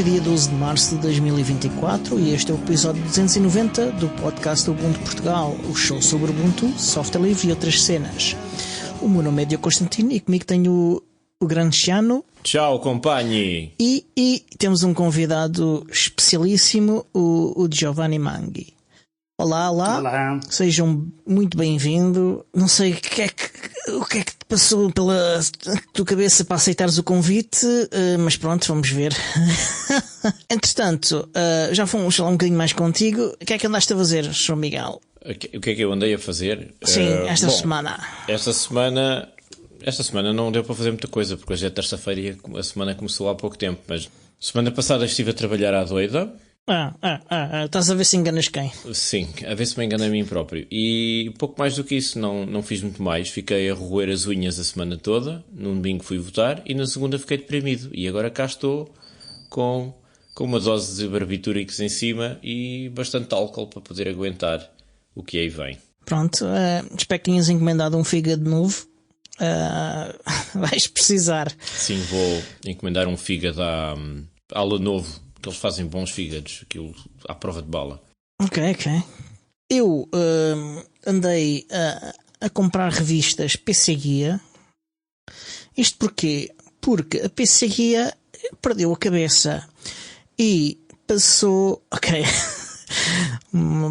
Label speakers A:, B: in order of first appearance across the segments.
A: Hoje é dia 12 de março de 2024 e este é o episódio 290 do podcast Ubuntu Portugal, o show sobre Ubuntu, software livre e outras cenas. O meu nome é Diogo Constantino e comigo tenho o grande Ciano.
B: Tchau, companhia!
A: E temos um convidado especialíssimo, o Giovanni Manghi. Olá.
C: Olá.
A: Sejam muito bem-vindos. Não sei o que é que te passou pela tua cabeça para aceitares o convite, mas pronto, vamos ver. Entretanto, já fomos falar um bocadinho mais contigo. O que é que andaste a fazer, Sr. Miguel?
B: O que é que eu andei a fazer?
A: Sim, esta semana.
B: Esta semana não deu para fazer muita coisa, porque hoje é terça-feira e a semana começou há pouco tempo, mas semana passada estive a trabalhar à doida.
A: Estás a ver se enganas quem?
B: Sim, a ver se me engano a mim próprio. E pouco mais do que isso, não fiz muito mais. Fiquei a roer as unhas a semana toda. No domingo fui votar e na segunda fiquei deprimido. E agora cá estou com uma dose de barbitúricos em cima e bastante álcool para poder aguentar o que aí vem.
A: Pronto, espero que tenhas encomendado um fígado novo. Vais precisar.
B: Sim, vou encomendar um fígado à Lenovo, que eles fazem bons fígados, aquilo à prova de bala.
A: Ok. Eu andei a comprar revistas PC Guia. Isto porquê? Porque a PC Guia perdeu a cabeça e passou... Ok.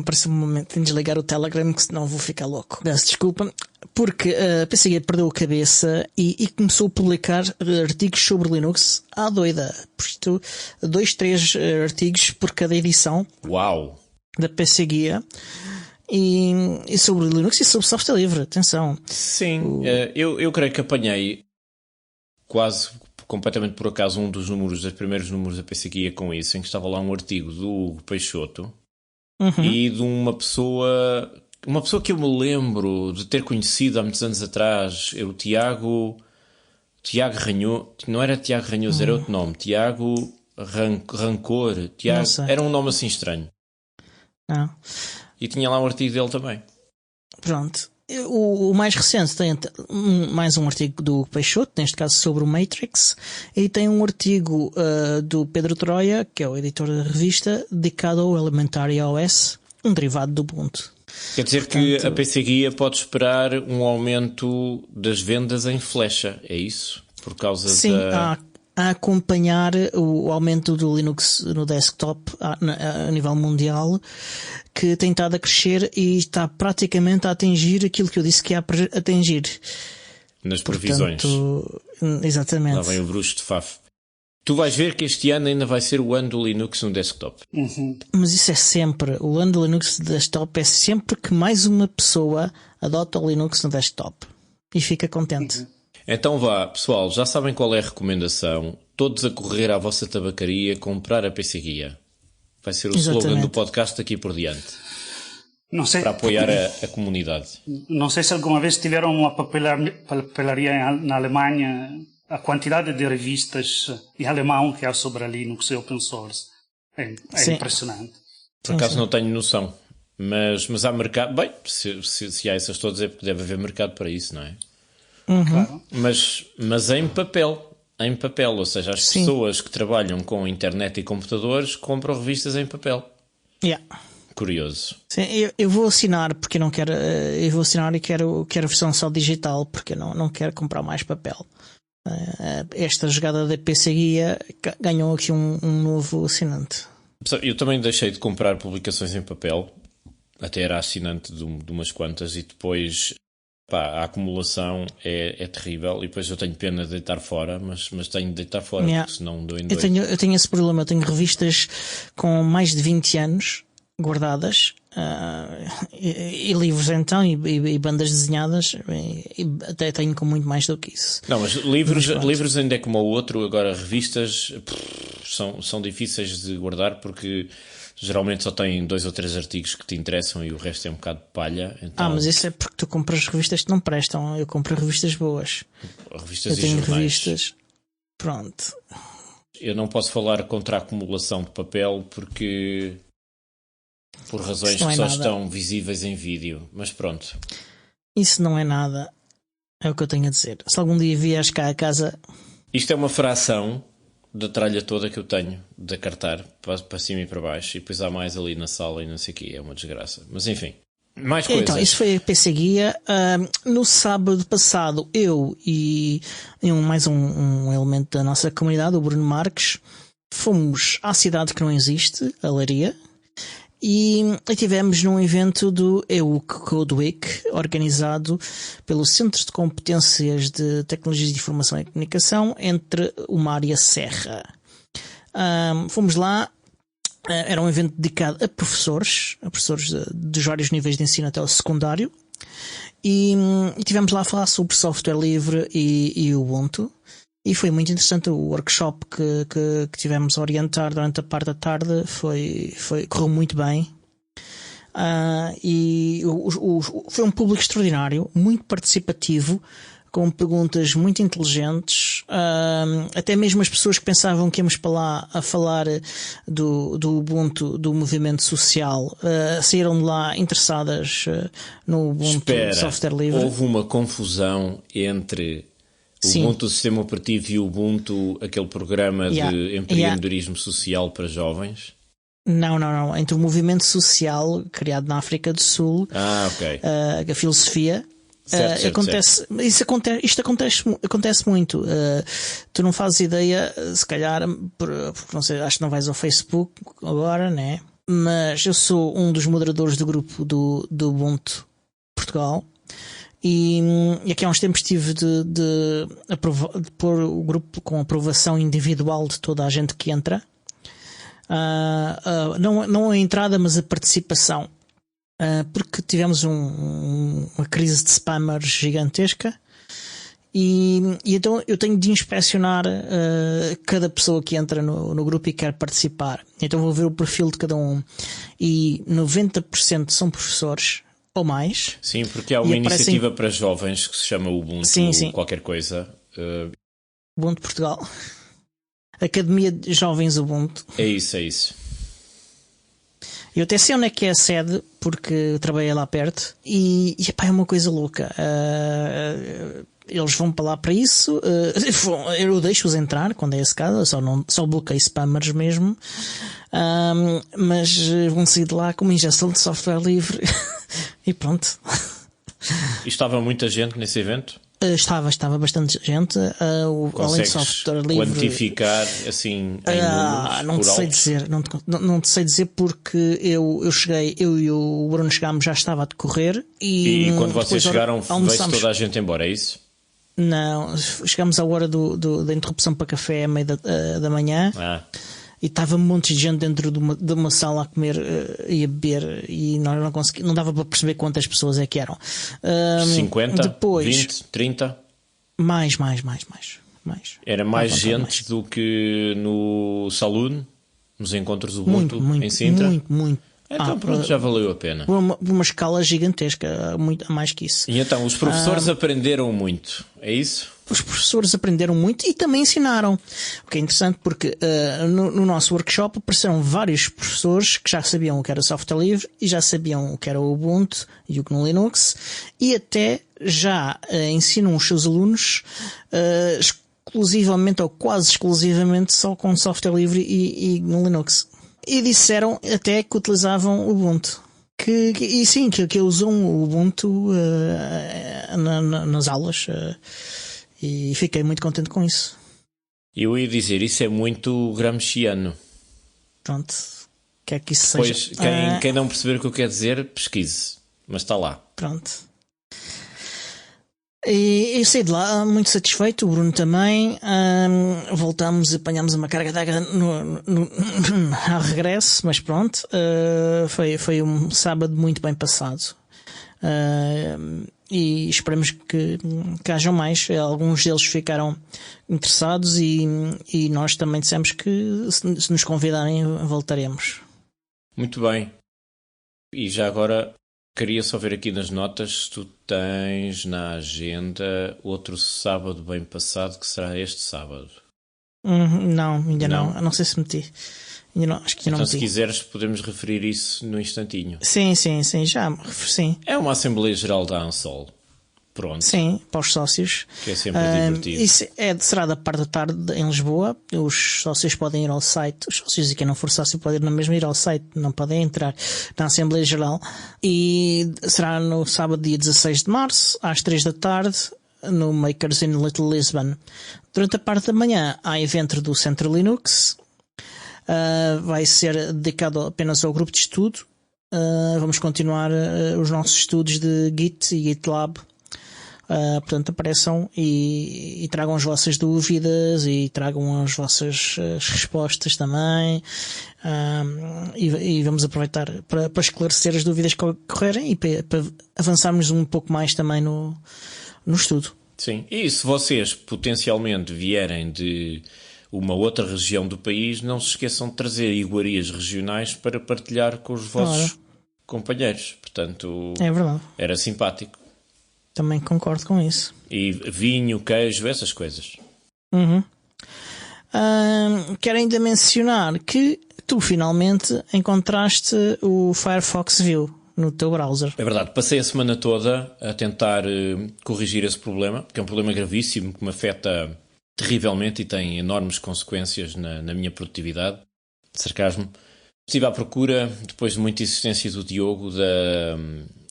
A: Parece um momento de desligar o Telegram, que senão vou ficar louco. Peço desculpa. Porque a PC Guia perdeu a cabeça e começou a publicar artigos sobre Linux à doida. Por isto, 2-3 artigos por cada edição.
B: Uau!
A: Da PC Guia. E sobre Linux e sobre software livre. Atenção.
B: Sim, eu creio que apanhei quase completamente por acaso dos primeiros números da PC Guia com isso, em que estava lá um artigo do Hugo Peixoto e de uma pessoa que eu me lembro de ter conhecido há muitos anos atrás, é o Tiago Ranhoso, não era Tiago Ranhoso, era outro nome, Tiago Rancor, era um nome assim estranho.
A: Não.
B: E tinha lá um artigo dele também.
A: Pronto. O mais recente tem mais um artigo do Peixoto, neste caso sobre o Matrix, e tem um artigo do Pedro Troia, que é o editor da revista, dedicado ao Elementary OS, um derivado do Ubuntu.
B: Quer dizer, portanto, que a PC Guia pode esperar um aumento das vendas em flecha, é isso? Por causa
A: sim, a acompanhar o aumento do Linux no desktop a nível mundial, que tem estado a crescer e está praticamente a atingir aquilo que eu disse que ia atingir.
B: Nas previsões.
A: Exatamente.
B: Lá vem o bruxo de Faf. Tu vais ver que este ano ainda vai ser o ano do Linux no desktop.
A: Mas isso é sempre. O ano do Linux no desktop é sempre que mais uma pessoa adota o Linux no desktop. E fica contente.
B: Então vá, pessoal, já sabem qual é a recomendação. Todos a correr à vossa tabacaria comprar a PC Guia. Vai ser o slogan do podcast daqui por diante.
C: Não sei,
B: para apoiar a comunidade.
C: Não sei se alguma vez tiveram uma papelaria na Alemanha. A quantidade de revistas em alemão que há sobre a Linux e open source é impressionante.
B: Por acaso não tenho noção. Mas há mercado. Bem, se há essas todas é porque deve haver mercado para isso, não é?
C: Claro.
B: Mas em papel. Em papel, ou seja, as pessoas que trabalham com internet e computadores compram revistas em papel. Curioso.
A: Sim, eu vou assinar porque não quero. Eu vou assinar e quero a versão só digital porque não quero comprar mais papel. Esta jogada da PC Guia ganhou aqui um novo assinante.
B: Eu também deixei de comprar publicações em papel. Até era assinante de umas quantas e depois... a acumulação é terrível e depois eu tenho pena de deitar fora, mas tenho de deitar fora, porque senão dou em dois.
A: Eu tenho esse problema, eu tenho revistas com mais de 20 anos guardadas, e livros então, e bandas desenhadas, e até tenho com muito mais do que isso.
B: Não, mas livros ainda é como o outro, agora revistas são difíceis de guardar porque... Geralmente só tem 2 ou 3 artigos que te interessam e o resto é um bocado de palha. Então...
A: mas isso é porque tu compras revistas que não prestam. Eu compro revistas boas.
B: Revistas
A: eu tenho
B: jornais.
A: Revistas. Pronto.
B: Eu não posso falar contra a acumulação de papel porque... Por razões que só estão visíveis em vídeo. Mas pronto.
A: Isso não é nada. É o que eu tenho a dizer. Se algum dia vieres cá a casa...
B: Isto é uma fração da tralha toda que eu tenho de cartar para cima e para baixo, e depois há mais ali na sala e não sei o que, é uma desgraça. Mas enfim, mais coisas.
A: Então, isso foi a PC Guia. No sábado passado, eu e mais um elemento da nossa comunidade, o Bruno Marques, fomos à cidade que não existe, a Leiria, e estivemos num evento do EUC Code Week, organizado pelo Centro de Competências de Tecnologias de Informação e Comunicação entre o Mar e a Serra. Fomos lá, era um evento dedicado a professores dos vários níveis de ensino até o secundário, e estivemos lá a falar sobre software livre e Ubuntu. E foi muito interessante o workshop que tivemos a orientar durante a parte da tarde. Correu muito bem. E foi um público extraordinário, muito participativo, com perguntas muito inteligentes. Até mesmo as pessoas que pensavam que íamos para lá a falar do Ubuntu, do movimento social, saíram de lá interessadas no Ubuntu. Software livre.
B: Houve uma confusão entre o Ubuntu, o sistema operativo, e o Ubuntu, aquele programa de empreendedorismo social para jovens?
A: Não. Entre o movimento social criado na África do Sul, a filosofia. Certo. Isto acontece muito. Tu não fazes ideia, se calhar, porque não sei, acho que não vais ao Facebook agora, né? Mas eu sou um dos moderadores do grupo do Ubuntu Portugal. E aqui há uns tempos tive de pôr o grupo com aprovação individual de toda a gente que entra. Não a entrada, mas a participação. Porque tivemos uma crise de spammers gigantesca. E então eu tenho de inspecionar cada pessoa que entra no grupo e quer participar. Então vou ver o perfil de cada um. E 90% são professores ou mais.
B: Sim, porque há uma iniciativa para jovens que se chama Ubuntu, qualquer coisa.
A: Ubuntu Portugal. Academia de Jovens Ubuntu.
B: É isso.
A: Eu até sei onde é que é a sede, porque trabalhei lá perto. E epá, é uma coisa louca. Eles vão para lá para isso. Eu deixo-os entrar quando é esse caso. Só bloqueio spammers mesmo. Mas vão sair de lá com uma injeção de software livre. E pronto.
B: E estava muita gente nesse evento?
A: Estava bastante gente. Além de software livre,
B: quantificar assim em números,
A: não te sei dizer porque eu cheguei, eu e o Bruno chegámos, já estava a decorrer e
B: quando vocês chegaram veio-se toda a gente embora, é isso?
A: Não, chegámos à hora da interrupção para café à meia da manhã. E estava um monte de gente dentro de uma sala a comer e a beber, e nós não conseguimos, não dava para perceber quantas pessoas é que eram.
B: 50?
A: Depois,
B: 20? 30?
A: Mais.
B: Era mais gente do que no Saloon, nos encontros do Ubuntu em Sintra?
A: Muito.
B: Então pronto, já valeu a pena.
A: Uma escala gigantesca, muito mais que isso.
B: E então, os professores aprenderam muito, é isso?
A: Os professores aprenderam muito e também ensinaram. O que é interessante porque no nosso workshop apareceram vários professores que já sabiam o que era software livre e já sabiam o que era o Ubuntu e o GNU Linux, e até já ensinam os seus alunos exclusivamente ou quase exclusivamente só com software livre e GNU Linux. E disseram até que utilizavam o Ubuntu. Que usam o Ubuntu nas aulas. E fiquei muito contente com isso.
B: Eu ia dizer, isso é muito gramsciano.
A: Pronto. Quer que isso
B: pois,
A: seja.
B: Quem não perceber o que eu quero dizer, pesquise. Mas está lá.
A: Pronto. E eu saí de lá muito satisfeito, o Bruno também. Voltámos, apanhámos uma carga d'água ao regresso, mas pronto. Foi um sábado muito bem passado. E esperamos que hajam mais. Alguns deles ficaram interessados e nós também dissemos que se nos convidarem voltaremos.
B: Muito bem. E já agora queria só ver aqui nas notas se tu tens na agenda outro sábado bem passado, que será este sábado.
A: Não, ainda não. Não sei se meti. Acho que
B: então,
A: não
B: se quiseres, podemos referir isso no instantinho.
A: Sim, já. Sim.
B: É uma Assembleia Geral da ANSOL. Pronto.
A: Sim, para os sócios.
B: Que é sempre divertido.
A: Isso será da parte da tarde em Lisboa. Os sócios podem ir ao site. Os sócios e quem não for sócio pode ir na mesma ir ao site. Não podem entrar na Assembleia Geral. E será no sábado, dia 16 de março, às 3 da tarde, no Makers in Little Lisbon. Durante a parte da manhã há evento do Centro Linux. Vai ser dedicado apenas ao grupo de estudo. Vamos continuar os nossos estudos de Git e GitLab. Portanto, apareçam e tragam as vossas dúvidas e tragam as vossas respostas também. E vamos aproveitar para esclarecer as dúvidas que ocorrerem e para avançarmos um pouco mais também no estudo.
B: Sim, e se vocês potencialmente vierem de uma outra região do país, não se esqueçam de trazer iguarias regionais para partilhar com os vossos companheiros. Portanto,
A: é verdade.
B: Era simpático.
A: Também concordo com isso.
B: E vinho, queijo, essas coisas.
A: Quero ainda mencionar que tu finalmente encontraste o Firefox View no teu browser.
B: É verdade, passei a semana toda a tentar corrigir esse problema, que é um problema gravíssimo que me afeta terrivelmente e tem enormes consequências na minha produtividade. Sarcasmo. Estive à procura, depois de muita insistência do Diogo,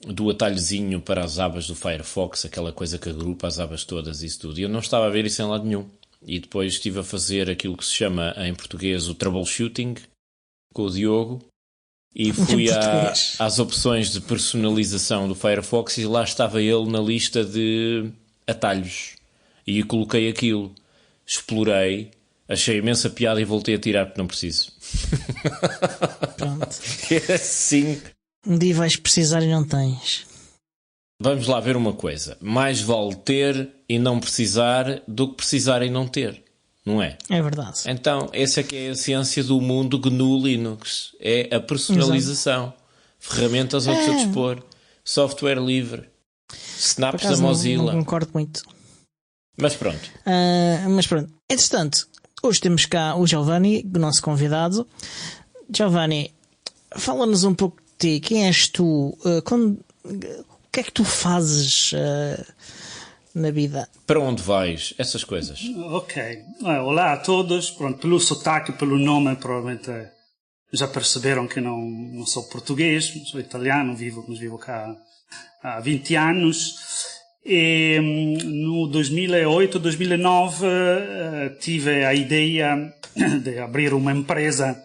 B: do atalhozinho para as abas do Firefox, aquela coisa que agrupa as abas todas e isso tudo. E eu não estava a ver isso em lado nenhum. E depois estive a fazer aquilo que se chama em português o troubleshooting com o Diogo. E fui às opções de personalização do Firefox e lá estava ele na lista de atalhos. E coloquei aquilo. Explorei, achei imensa piada e voltei a tirar porque não preciso.
A: Pronto.
B: É assim.
A: Um dia vais precisar e não tens.
B: Vamos lá ver uma coisa. Mais vale ter e não precisar do que precisar e não ter. Não é?
A: É verdade.
B: Então, essa é que é a ciência do mundo GNU Linux. É a personalização. Exato. Ferramentas ao seu dispor. Software livre. Snaps da Mozilla.
A: Não concordo muito.
B: Mas pronto.
A: Entretanto, hoje temos cá o Giovanni, o nosso convidado. Giovanni, fala-nos um pouco de ti. Quem és tu? O que é que tu fazes na vida?
B: Para onde vais? Essas coisas.
C: Ok. Olá a todos. Pronto, pelo sotaque, pelo nome, provavelmente já perceberam que não sou português, sou italiano, mas vivo cá há 20 anos. E no 2008, 2009 tive a ideia de abrir uma empresa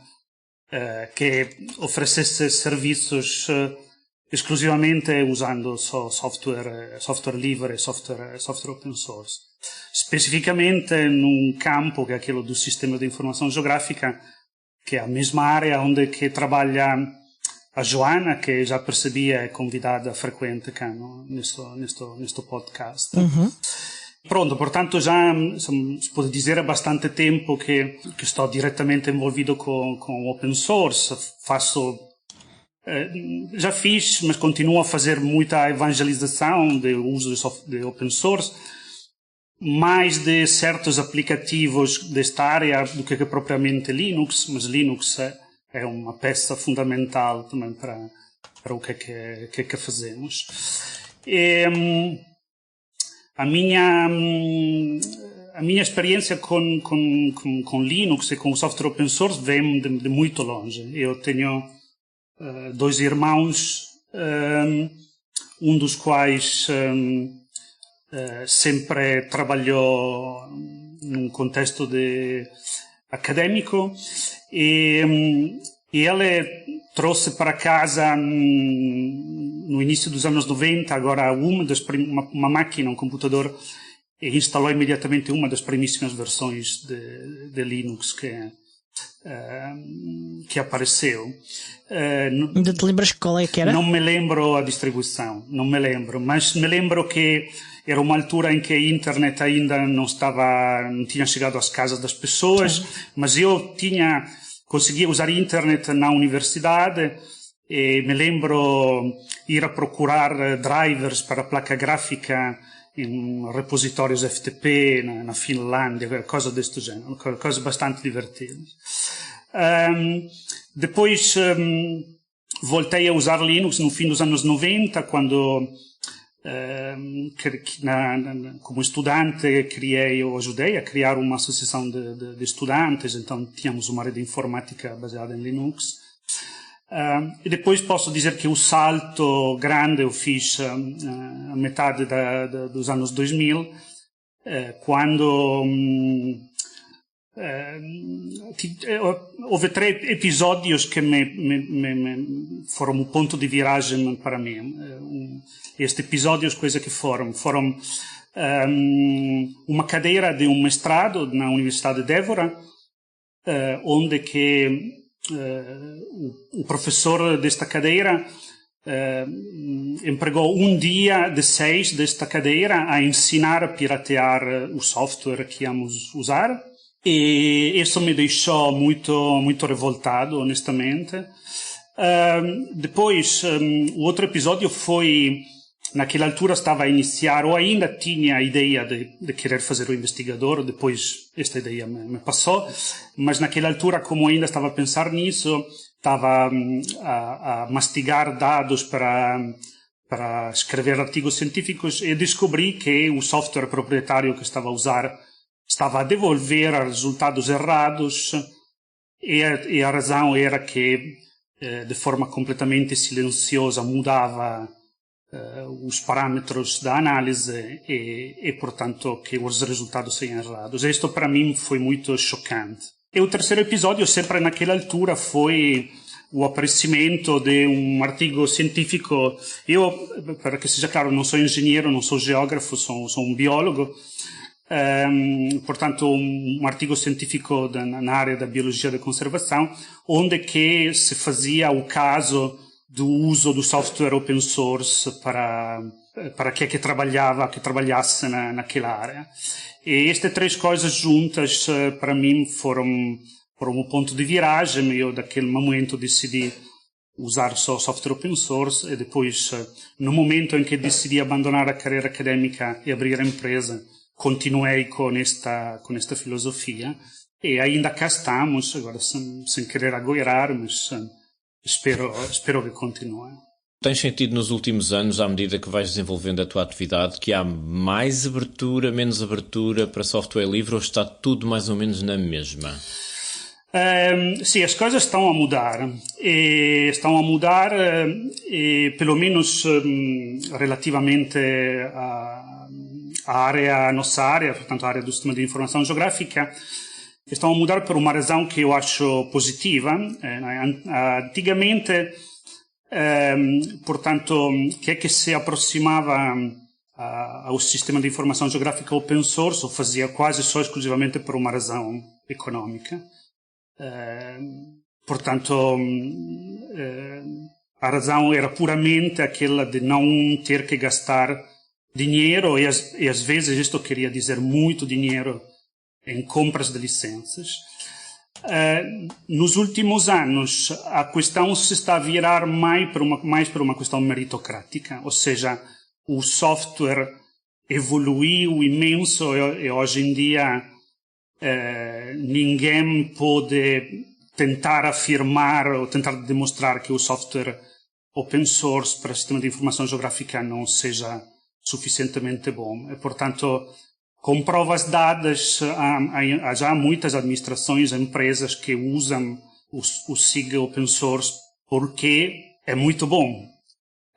C: que oferecesse serviços exclusivamente usando só software livre e software open source. Specificamente num campo que é aquilo do sistema de informação geográfica, que é a mesma área onde que trabalha a Joana, que já percebia é convidada frequente cá neste podcast. Pronto, portanto já se pode dizer há bastante tempo que estou diretamente envolvido com open source. Já fiz, mas continuo a fazer muita evangelização de uso de open source, mais de certos aplicativos desta área do que propriamente Linux, mas Linux é uma peça fundamental também para o que fazemos. E, a minha experiência com Linux e com o software open source vem de muito longe. Eu tenho 2 irmãos, um dos quais sempre trabalhou num contexto académico e ele trouxe para casa no início dos anos 90 agora uma máquina, um computador, e instalou imediatamente uma das primíssimas versões de Linux que apareceu.
A: Ainda te lembras qual é que era?
C: Não me lembro a distribuição, mas me lembro que era uma altura em que a internet ainda não tinha chegado às casas das pessoas, mas eu conseguia usar a internet na universidade e me lembro ir a procurar drivers para a placa gráfica em repositórios FTP na Finlândia, coisas deste género, coisas bastante divertidas. Depois voltei a usar Linux no fim dos anos 90, quando Como estudante eu ajudei a criar uma associação de estudantes, então tínhamos uma rede informática baseada em Linux. E depois posso dizer que o salto grande eu fiz a metade dos anos 2000, quando houve 3 episódios que foram o ponto de viragem para mim. Estes episódios, coisa que foram uma cadeira de um mestrado na Universidade de Évora, onde que o professor desta cadeira empregou um dia de 6 desta cadeira a ensinar a piratear o software que íamos usar, e isso me deixou muito revoltado, honestamente. Depois, o outro episódio foi, naquela altura estava a iniciar, ou ainda tinha a ideia de querer fazer o investigador, depois esta ideia me passou, mas naquela altura, como ainda estava a pensar nisso, estava a mastigar dados para escrever artigos científicos, e descobri que o software proprietário que estava a usar estava a devolver resultados errados, e a razão era que de forma completamente silenciosa mudava os parâmetros da análise e, portanto, que os resultados saíam errados. Isto para mim foi muito chocante. E o terceiro episódio, sempre naquela altura, foi o aparecimento de um artigo científico. Eu, para que seja claro, não sou engenheiro, não sou geógrafo, sou um biólogo. Portanto, um artigo científico na área da biologia da conservação, onde que se fazia o caso do uso do software open source para que trabalhasse naquela área. E estas 3 coisas juntas, para mim, foram um ponto de viragem. Eu, daquele momento, decidi usar só software open source, e depois, no momento em que decidi abandonar a carreira académica e abrir a empresa, continuei com esta filosofia, e ainda cá estamos, agora sem querer agoirar, mas espero que continue.
B: Tens sentido nos últimos anos, à medida que vais desenvolvendo a tua atividade, que há mais abertura, menos abertura para software livre, ou está tudo mais ou menos na mesma?
C: Sim, as coisas estão a mudar. Pelo menos relativamente à nossa área, portanto, a área do sistema de informação geográfica, estão a mudar por uma razão que eu acho positiva. Antigamente, portanto, que se aproximava ao sistema de informação geográfica open source, o fazia quase só exclusivamente por uma razão económica. Portanto, a razão era puramente aquela de não ter que gastar dinheiro, e às vezes isto queria dizer muito dinheiro em compras de licenças. Nos últimos anos, a questão se está a virar mais para uma questão meritocrática, ou seja, o software evoluiu imenso, e hoje em dia ninguém pode tentar afirmar ou tentar demonstrar que o software open source para o sistema de informação geográfica não seja suficientemente bom. E, portanto, com provas dadas, há já muitas administrações, empresas que usam o SIG open source porque é muito bom.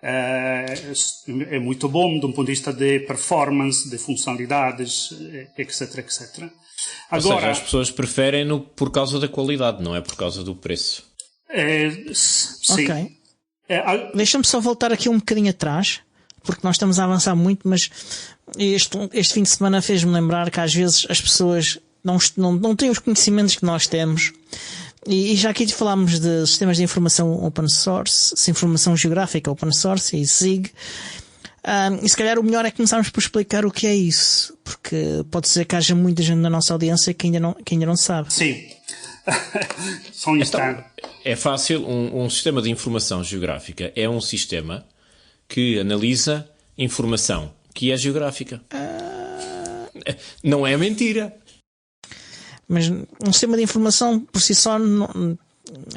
C: É muito bom do ponto de vista de performance, de funcionalidades, etc, etc.
B: Agora, ou seja, as pessoas preferem-no por causa da qualidade, não é por causa do preço.
C: Sim.
A: Ok. Deixa-me só voltar aqui um bocadinho atrás, porque nós estamos a avançar muito, mas este fim de semana fez-me lembrar que às vezes as pessoas não têm os conhecimentos que nós temos. E já aqui falámos de sistemas de informação open source, informação geográfica open source e SIG. E se calhar o melhor é começarmos por explicar o que é isso, porque pode ser que haja muita gente na nossa audiência que ainda não sabe.
C: Sim. Só um instante.
B: Então, é fácil. Um sistema de informação geográfica é um sistema que analisa informação que é geográfica. Não é mentira.
A: Mas um sistema de informação por si só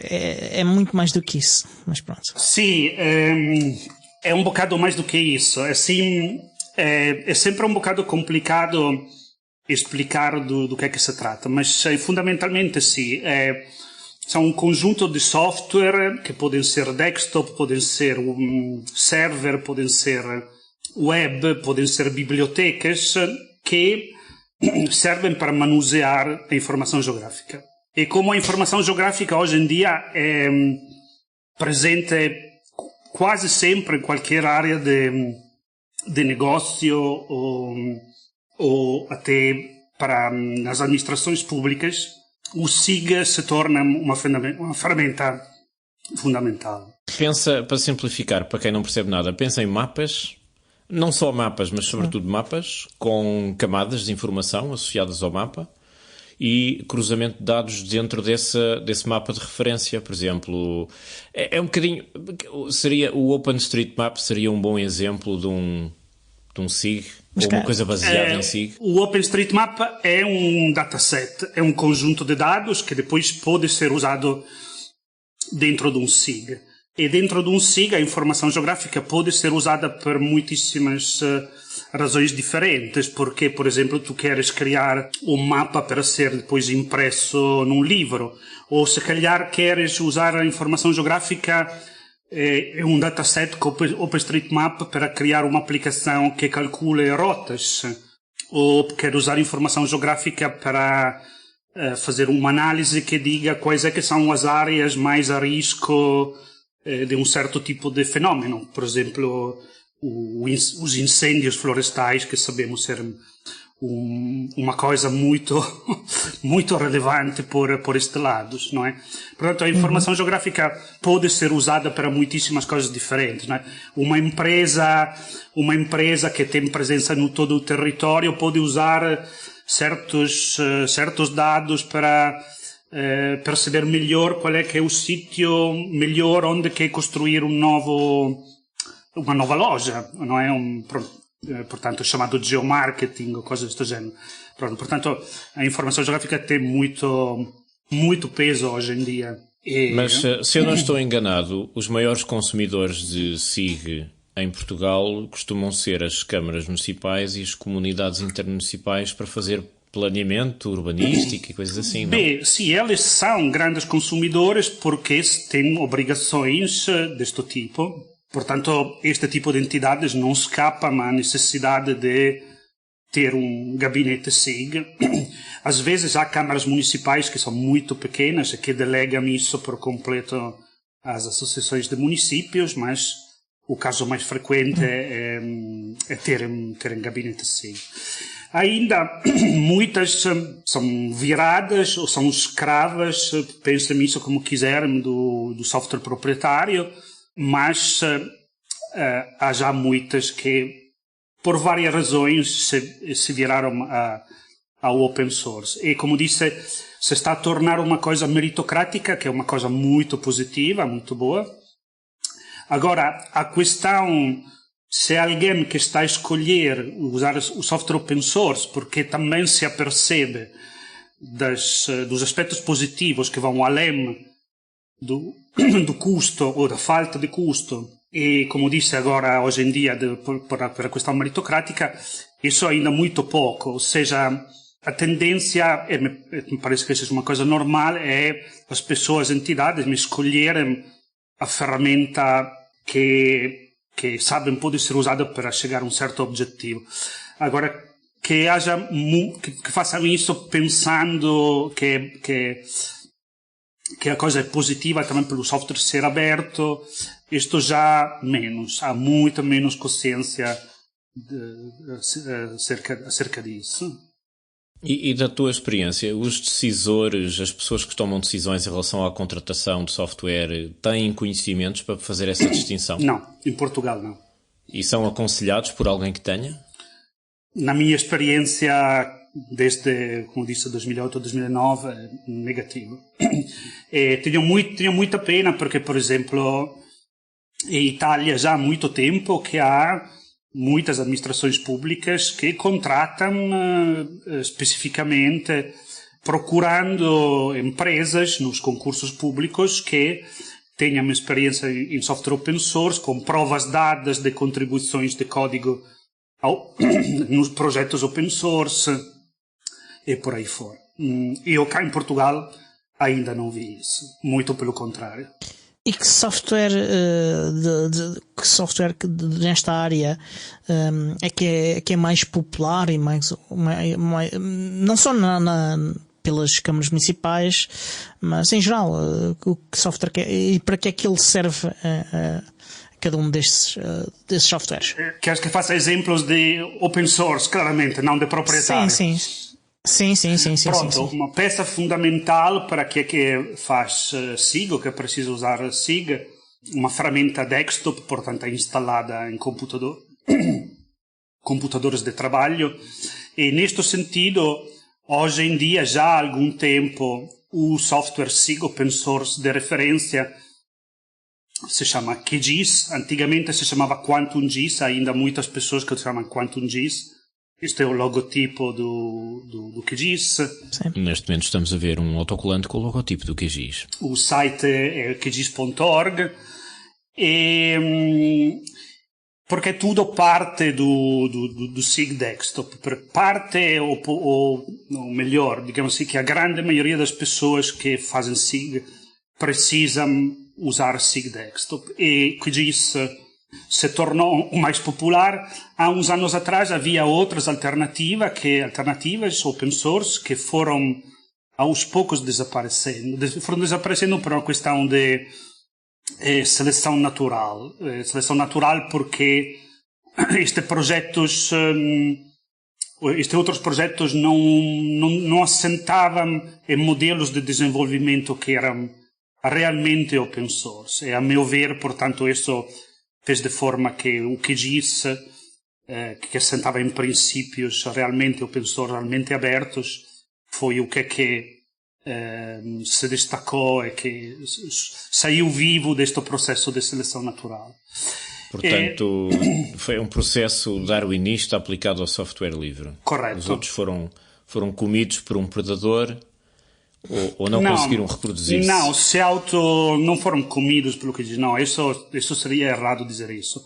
A: é muito mais do que isso. Mas pronto.
C: Sim. é um bocado mais do que isso. Assim, é sempre um bocado complicado explicar do que é que se trata, mas fundamentalmente sim. São um conjunto de software que podem ser desktop, podem ser server, podem ser web, podem ser bibliotecas que servem para manusear a informação geográfica. E como a informação geográfica hoje em dia é presente quase sempre em qualquer área de negócio ou até para nas administrações públicas, o SIG se torna uma ferramenta fundamental.
B: Pensa, para simplificar, para quem não percebe nada, pensa em mapas, não só mapas, mas sobretudo mapas, com camadas de informação associadas ao mapa e cruzamento de dados dentro desse mapa de referência. Por exemplo, é um bocadinho... seria o OpenStreetMap seria um bom exemplo de um SIG, ou uma coisa baseada em SIG?
C: O OpenStreetMap é um dataset, é um conjunto de dados que depois pode ser usado dentro de um SIG. E dentro de um SIG a informação geográfica pode ser usada por muitíssimas razões diferentes, porque, por exemplo, tu queres criar um mapa para ser depois impresso num livro, ou se calhar queres usar a informação geográfica um dataset com OpenStreetMap para criar uma aplicação que calcule rotas, ou quer usar informação geográfica para fazer uma análise que diga quais é que são as áreas mais a risco de um certo tipo de fenômeno. Por exemplo, os incêndios florestais, que sabemos ser uma coisa muito muito relevante por estes lados, não é? Portanto, a informação geográfica pode ser usada para muitíssimas coisas diferentes, não é? Uma empresa que tem presença no todo o território pode usar certos dados para perceber melhor qual é que é o sítio melhor onde quer construir uma nova loja, não é? Portanto, chamado geomarketing ou coisas do género. Portanto, a informação geográfica tem muito peso hoje em dia.
B: Mas, se eu não estou enganado, os maiores consumidores de SIG em Portugal costumam ser as câmaras municipais e as comunidades intermunicipais para fazer planeamento urbanístico e coisas assim, não?
C: Bem, sim, eles são grandes consumidores porque têm obrigações deste tipo. Portanto, este tipo de entidades não escapam à necessidade de ter um gabinete SIG. Às vezes há câmaras municipais que são muito pequenas e que delegam isso por completo às associações de municípios, mas o caso mais frequente é terem gabinete SIG. Ainda muitas são viradas ou são escravas, pensem nisso como quiserem, do software proprietário, mas há já muitas que, por várias razões, se viraram ao open source. E, como disse, se está a tornar uma coisa meritocrática, que é uma coisa muito positiva, muito boa. Agora, a questão, se alguém que está a escolher usar o software open source, porque também se apercebe dos aspectos positivos que vão além do custo ou da falta de custo, e, como disse agora, hoje em dia, por a questão meritocrática, isso ainda muito pouco. Ou seja, a tendência, me parece que seja uma coisa normal, é as pessoas, entidades, escolherem a ferramenta que sabem pode ser usada para chegar a um certo objetivo. Agora, que façam isso pensando que a coisa é positiva também pelo software ser aberto, isto já menos, há muita menos consciência acerca disso.
B: E da tua experiência, os decisores, as pessoas que tomam decisões em relação à contratação de software, têm conhecimentos para fazer essa distinção?
C: Não, em Portugal não.
B: E são aconselhados por alguém que tenha?
C: Na minha experiência, desde, como disse, 2008 ou 2009, negativo. Tenho muita pena porque, por exemplo, em Itália já há muito tempo que há muitas administrações públicas que contratam especificamente procurando empresas nos concursos públicos que tenha uma experiência em software open source, com provas dadas de contribuições de código nos projetos open source e por aí fora. Eu cá em Portugal ainda não vi isso, muito pelo contrário.
A: E que software, nesta área é que é mais popular e mais não só pelas câmaras municipais, mas em geral, o que software e para que é que ele serve a cada um desses softwares?
C: Queres que faça exemplos de open source, claramente, não de proprietário?
A: Sim.
C: Pronto,
A: sim.
C: Uma peça fundamental para quem que faz SIG, ou que precisa usar SIG, uma ferramenta desktop, portanto instalada em computadores de trabalho. E neste sentido, hoje em dia, já há algum tempo, o software SIG open source de referência se chama QGIS. Antigamente se chamava QuantumGIS, ainda muitas pessoas que chamam QuantumGIS. Este é o logotipo do QGIS.
B: Sim. Neste momento estamos a ver um autocolante com o logotipo do QGIS.
C: O site é qgis.org. Porque tudo parte do SIG Desktop. Parte, ou melhor, digamos assim, que a grande maioria das pessoas que fazem SIG precisam usar SIG Desktop. E QGIS se tornou o mais popular. Há uns anos atrás havia outras alternativas open source que foram aos poucos desaparecendo. Foram desaparecendo por uma questão de seleção natural. Seleção natural porque estes outros projetos não assentavam em modelos de desenvolvimento que eram realmente open source. E a meu ver, portanto, isso fez de forma que o QGIS, que assentava em princípios realmente open source, realmente abertos, foi o que se destacou e que saiu vivo deste processo de seleção natural.
B: Portanto, foi um processo darwinista aplicado ao software livre.
C: Correto.
B: Os outros foram comidos por um predador ou não conseguiram reproduzir-se?
C: Não, não foram comidos pelo que diz. Não, isso seria errado dizer isso.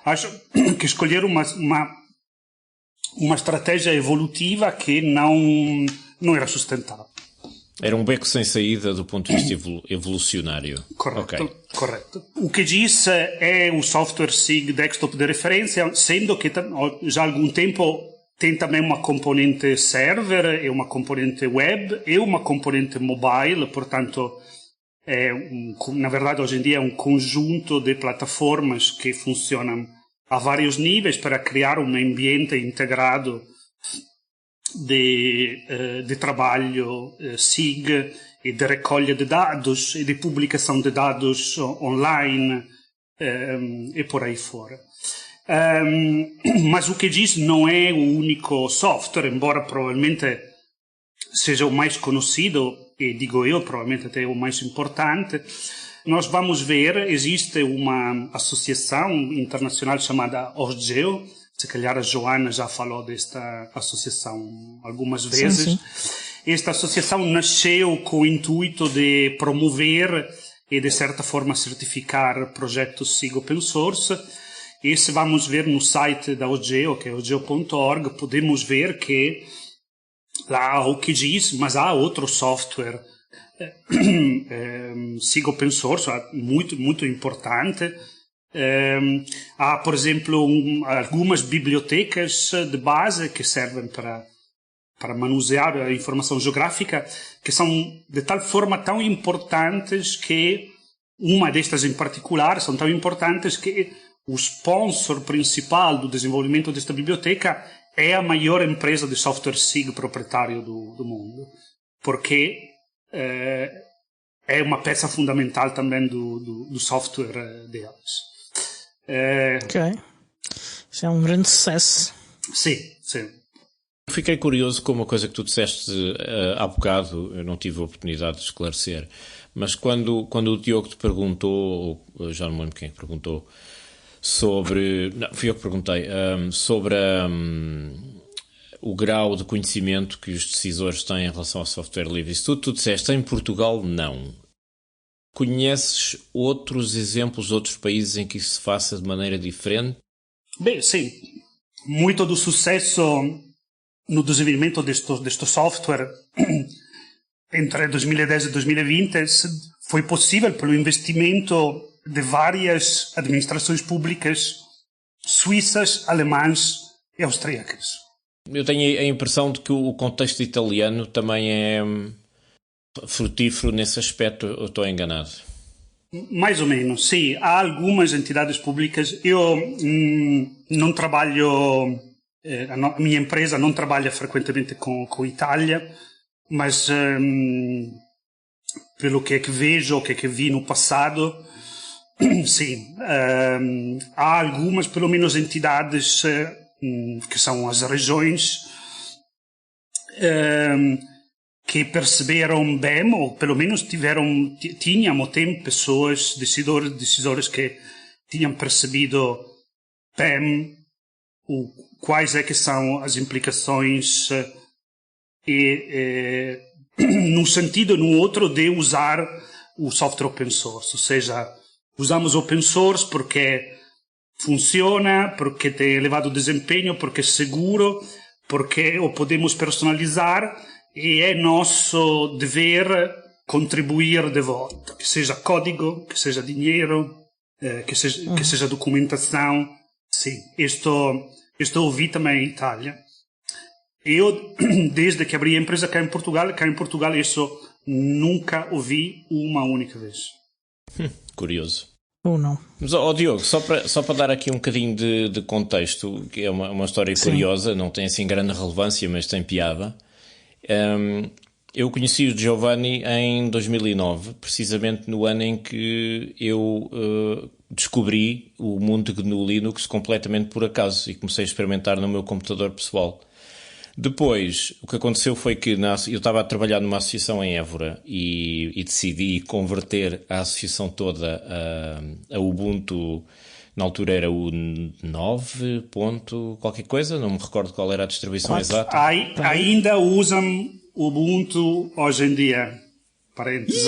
C: Acho que escolher uma estratégia evolutiva que não era sustentável.
B: Era um beco sem saída do ponto de vista evolucionário.
C: Correto,
B: okay.
C: Correto. O que diz é o software SIG Desktop de referência, sendo que já há algum tempo tem também uma componente server, e uma componente web, e uma componente mobile. Portanto, na verdade, hoje em dia é um conjunto de plataformas que funcionam a vários níveis para criar um ambiente integrado de trabalho SIG e de recolha de dados e de publicação de dados online e por aí fora. Mas o QGIS não é o único software, embora provavelmente seja o mais conhecido, e digo eu, provavelmente até o mais importante. Nós vamos ver, existe uma associação internacional chamada OSGEO. Se calhar a Joana já falou desta associação algumas vezes. Sim. Esta associação nasceu com o intuito de promover e, de certa forma, certificar projetos SIG open source. E se vamos ver no site da OSGEO, que é osgeo.org, podemos ver que lá há o QGIS, mas há outro software SIG open source, muito, muito importante. Há, por exemplo, algumas bibliotecas de base que servem para manusear a informação geográfica, que são de tal forma tão importantes que, uma destas em particular, são tão importantes que o sponsor principal do desenvolvimento desta biblioteca é a maior empresa de software SIG proprietário do mundo, porque é uma peça fundamental também do software deles.
A: Ok. Isso é um grande sucesso.
C: Sim, sim.
B: Fiquei curioso com uma coisa que tu disseste há bocado, eu não tive a oportunidade de esclarecer, mas quando o Diogo te perguntou, ou já não me lembro quem perguntou, sobre... Não, fui eu que perguntei. Sobre o grau de conhecimento que os decisores têm em relação ao software livre. Isso tu disseste, em Portugal, não. Conheces outros exemplos de outros países em que isso se faça de maneira diferente?
C: Beh, sim. Muito do sucesso no desenvolvimento deste software entre 2010 e 2020 foi possível pelo investimento de várias administrações públicas suíças, alemãs e austríacas.
B: Eu tenho a impressão de que o contexto italiano também é frutífero nesse aspecto, eu estou enganado?
C: Mais ou menos, sim. Há algumas entidades públicas. Eu não trabalho, a minha empresa não trabalha frequentemente com a Itália, mas pelo que é que vejo, o que é que vi no passado, sim, há algumas, pelo menos, entidades que são as regiões que perceberam bem, ou pelo menos tinham tempo pessoas, decisores que tinham percebido bem quais é que são as implicações e num sentido ou no outro de usar o software open source. Ou seja, usamos open source porque funciona, porque tem elevado desempenho, porque é seguro, porque o podemos personalizar e é nosso dever contribuir de volta, que seja código, que seja dinheiro, que seja documentação. Sim, isto ouvi também em Itália. Eu, desde que abri a empresa cá em Portugal isso nunca ouvi uma única vez.
B: Curioso.
A: Ou não.
B: Mas, Diogo, só para dar aqui um bocadinho de contexto, que é uma história curiosa, não tem assim grande relevância, mas tem piada. Eu conheci o Giovanni em 2009, precisamente no ano em que eu descobri o mundo de GNU Linux completamente por acaso e comecei a experimentar no meu computador pessoal. Depois, o que aconteceu foi que eu estava a trabalhar numa associação em Évora e decidi converter a associação toda a Ubuntu. Na altura era o 9 ponto qualquer coisa, não me recordo qual era a distribuição exata.
C: Ainda usam Ubuntu hoje em dia. Parênteses.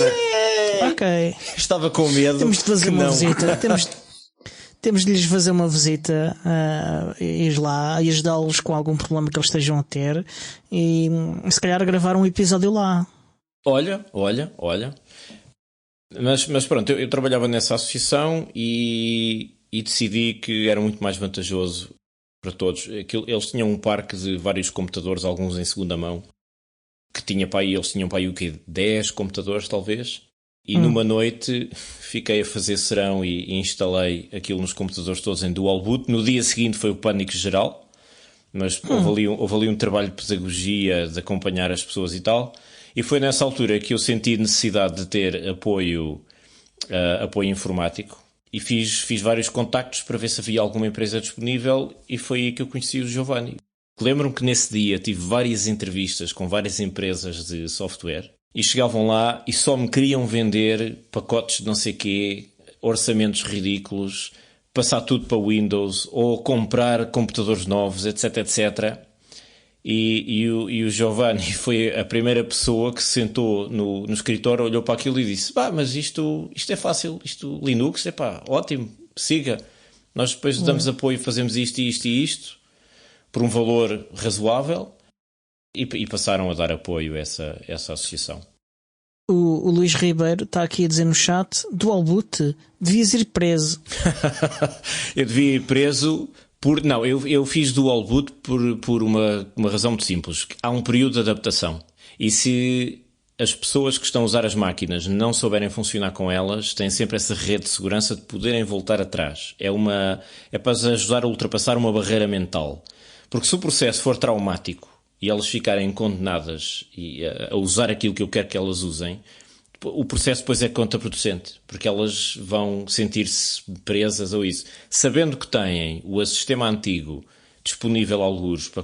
A: Ok.
B: Estava com medo.
A: Temos de fazer uma visita. Temos de lhes fazer uma visita, ir lá e ajudá-los com algum problema que eles estejam a ter e se calhar gravar um episódio lá.
B: Olha. Mas pronto, eu trabalhava nessa associação e decidi que era muito mais vantajoso para todos. Eles tinham um parque de vários computadores, alguns em segunda mão, que eles tinham para aí o quê? 10 computadores talvez. E numa noite fiquei a fazer serão e instalei aquilo nos computadores todos em dual boot. No dia seguinte foi o pânico geral, mas houve ali um trabalho de pedagogia, de acompanhar as pessoas e tal. E foi nessa altura que eu senti necessidade de ter apoio informático. E fiz vários contactos para ver se havia alguma empresa disponível e foi aí que eu conheci o Giovanni. Lembro-me que nesse dia tive várias entrevistas com várias empresas de software e chegavam lá e só me queriam vender pacotes de não sei quê, orçamentos ridículos, passar tudo para Windows ou comprar computadores novos, etc, etc. E o Giovanni foi a primeira pessoa que se sentou no escritório, olhou para aquilo e disse: mas isto é fácil, isto Linux, ótimo, siga. Nós depois damos apoio, fazemos isto e isto e isto, por um valor razoável, e passaram a dar apoio a essa associação.
A: O Luís Ribeiro está aqui a dizer no chat: Dual Boot, devias ir preso.
B: Eu devia ir preso... Não, eu fiz Dual Boot por uma razão muito simples. Há um período de adaptação. E se as pessoas que estão a usar as máquinas não souberem funcionar com elas, têm sempre essa rede de segurança de poderem voltar atrás. É para ajudar a ultrapassar uma barreira mental. Porque se o processo for traumático e elas ficarem condenadas a usar aquilo que eu quero que elas usem, o processo depois é contraproducente, porque elas vão sentir-se presas ou isso. Sabendo que têm o sistema antigo disponível a algures para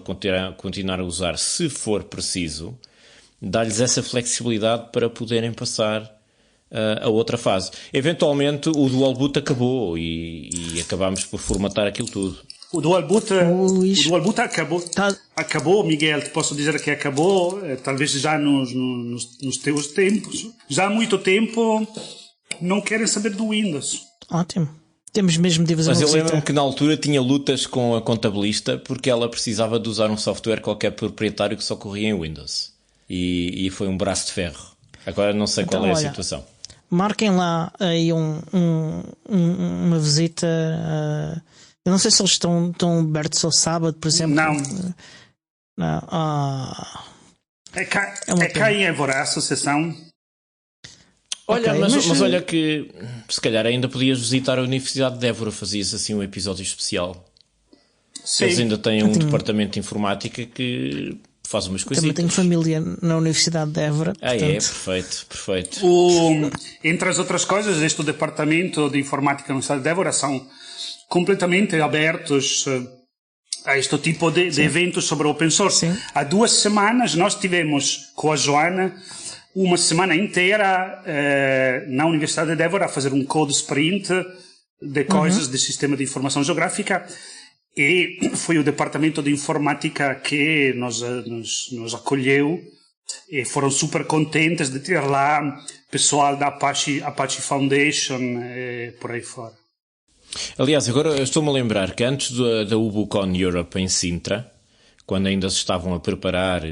B: continuar a usar, se for preciso, dá-lhes essa flexibilidade para poderem passar a outra fase. Eventualmente o Dual Boot acabou e acabámos por formatar aquilo tudo.
C: O Dual Boot acabou, Miguel, te posso dizer que acabou, talvez já nos teus tempos. Já há muito tempo não querem saber do Windows.
A: Ótimo. Temos mesmo de fazer uma
B: Mas eu
A: visita.
B: lembro-me que na altura tinha lutas com a contabilista porque ela precisava de usar um software qualquer proprietário que só corria em Windows. E foi um braço de ferro. Agora não sei
A: Então,
B: qual é a
A: olha,
B: situação.
A: Marquem lá aí uma visita. Eu não sei se eles estão abertos ao sábado, por exemplo.
C: Não. É cá em Évora a associação.
B: Olha,
A: Ok,
B: mas olha que se calhar ainda podias visitar a Universidade de Évora, fazias assim um episódio especial.
C: Sim.
B: Eles ainda têm um departamento de informática que faz umas coisitas.
A: Também tenho família na Universidade de Évora. Portanto...
B: É, perfeito.
C: Entre as outras coisas, este departamento de informática da Universidade de Évora são completamente abertos a este tipo de eventos sobre open source.
A: Sim.
C: Há 2 semanas nós tivemos com a Joana uma semana inteira na Universidade de Évora a fazer um code sprint de coisas de sistema de informação geográfica, e foi o departamento de informática que nos acolheu e foram super contentes de ter lá pessoal da Apache Foundation e por aí fora.
B: Aliás, agora eu estou-me a lembrar que antes da UbuCon Europe em Sintra, quando ainda se estava a preparar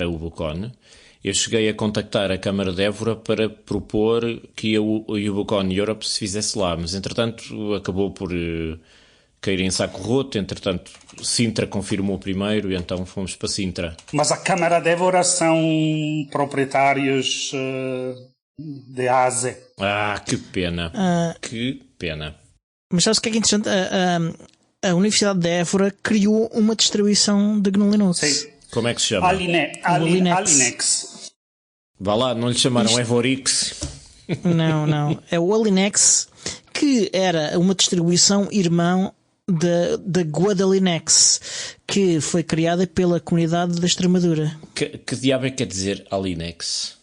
B: a UbuCon, eu cheguei a contactar a Câmara de Évora para propor que a UbuCon Europe se fizesse lá, mas entretanto acabou por cair em saco roto. Entretanto Sintra confirmou primeiro e então fomos para Sintra.
C: Mas a Câmara de Évora são proprietários de ASE.
B: Que pena. Que pena.
A: Mas sabes o que é interessante? A Universidade de Évora criou uma distribuição de GNU Linux.
C: Sim.
B: Como é que se chama?
C: Alinex.
B: Vá lá, não lhe chamaram Evorix?
A: Não. É o Alinex, que era uma distribuição irmã da Guadalinex, que foi criada pela comunidade da Extremadura.
B: Que diabo é que quer dizer Alinex?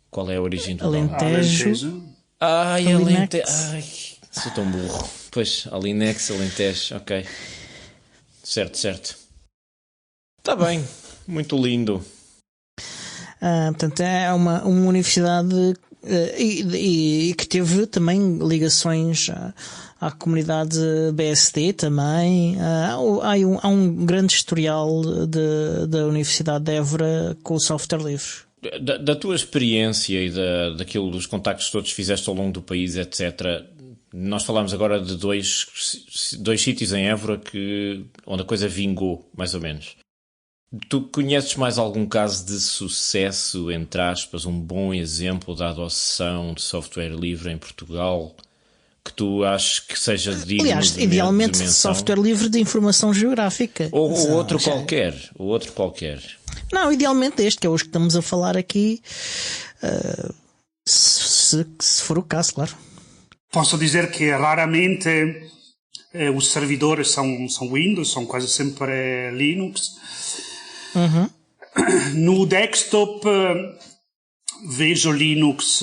B: Qual é a origem do nome?
A: Alentejo.
B: Alentejo. Ai, sou tão burro. Pois, Alinex, Alentejo, ok. Certo. Está bem, muito lindo.
A: Portanto, é uma universidade e que teve também ligações à comunidade BSD também. Há um grande historial da Universidade de Évora com o software livre.
B: Da tua experiência e daquilo dos contactos que todos fizeste ao longo do país, etc., nós falámos agora de dois sítios em Évora onde a coisa vingou, mais ou menos. Tu conheces mais algum caso de sucesso, entre aspas, um bom exemplo da adoção de software livre em Portugal, que tu achas que seja digno
A: Aliás, idealmente
B: de
A: software livre de informação geográfica.
B: Ou outro qualquer.
A: Não, idealmente este, que é os que estamos a falar aqui, se for o caso, claro.
C: Posso dizer que raramente os servidores são Windows, são quase sempre Linux. No desktop vejo Linux